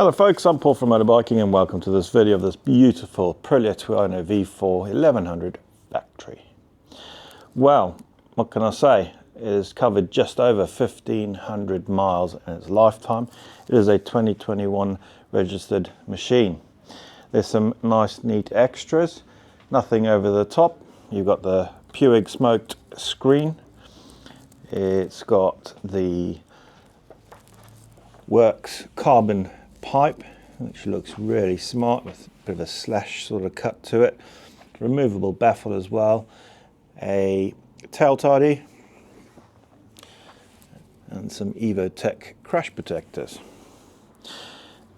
Hello folks, I'm Paul from Motorbiking and welcome to this video of this beautiful Aprilia TUONO V4 1100 factory. Well, what can I say? It has covered just over 1,500 miles in its lifetime. It is a 2021 registered machine. There's some nice neat extras, nothing over the top. You've got the Puig smoked screen. It's got the Works carbon pipe, which looks really smart with a bit of a slash sort of cut to it. Removable baffle as well. A tail tidy and some EvoTech crash protectors.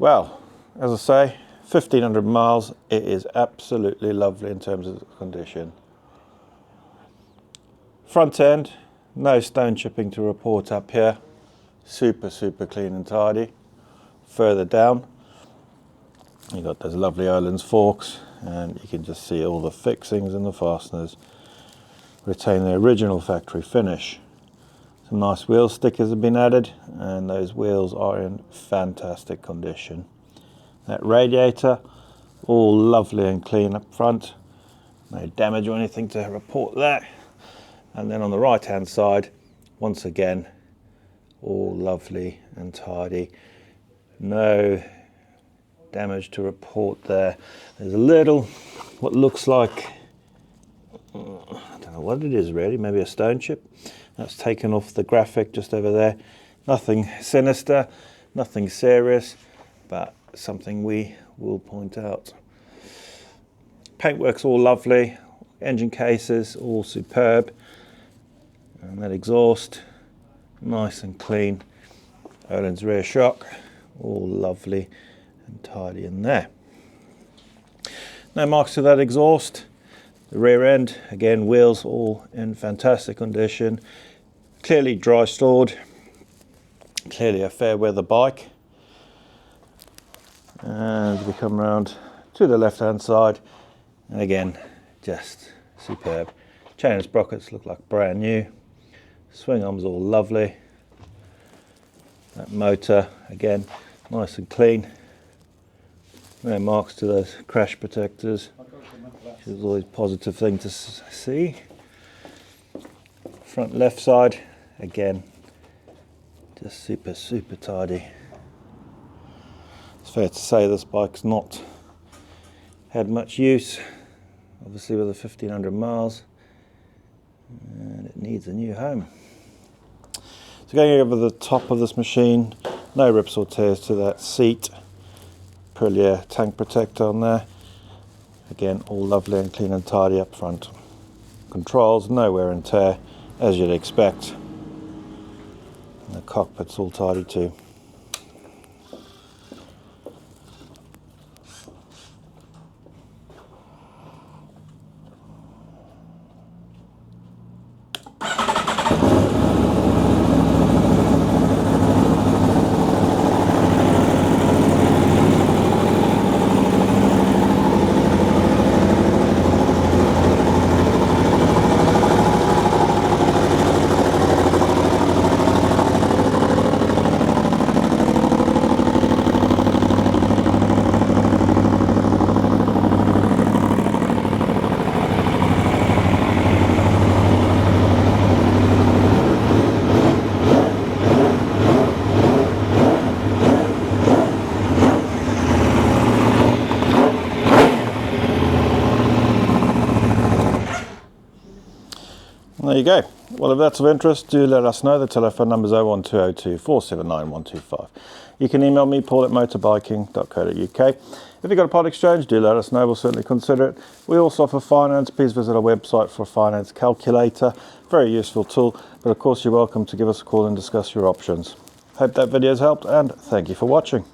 Well, as I say, 1,500 miles. It is absolutely lovely in terms of condition. Front end, no stone chipping to report up here. Super clean and tidy. Further down, you've got those lovely Öhlins forks, and you can just see all the fixings and the fasteners retain the original factory finish. Some nice wheel stickers have been added, and those wheels are in fantastic condition. That radiator, all lovely and clean up front. No damage or anything to report there. And then on the right hand side, once again, all lovely and tidy. No damage to report there. There's a little, what looks like, I don't know what it is really, maybe a stone chip. That's taken off the graphic just over there. Nothing sinister, nothing serious, but something we will point out. Paintwork's all lovely, engine cases all superb, and that exhaust, nice and clean. Öhlins rear shock, all lovely and tidy in there. No marks to that exhaust. The rear end, again, wheels all in fantastic condition. Clearly dry stored. Clearly a fair weather bike. And we come around to the left hand side, and again, just superb. Chain and sprockets look like brand new. Swing arms all lovely. That motor, again, nice and clean. No marks to those crash protectors, which is always a positive thing to see. Front left side, again, just super tidy. It's fair to say this bike's not had much use, obviously with the 1,500 miles, and it needs a new home. So going over the top of this machine, no rips or tears to that seat. Aprilia tank protector on there. Again, all lovely and clean and tidy up front. Controls, no wear and tear, as you'd expect. And the cockpit's all tidy too. There you go. Well, if that's of interest, do let us know. The telephone number is 01202 479 125. You can email me, paul@motorbiking.co.uk. If you've got a part exchange, do let us know. We'll certainly consider it. We also offer finance. Please visit our website for a finance calculator. Very useful tool. But of course, you're welcome to give us a call and discuss your options. Hope that video has helped, and thank you for watching.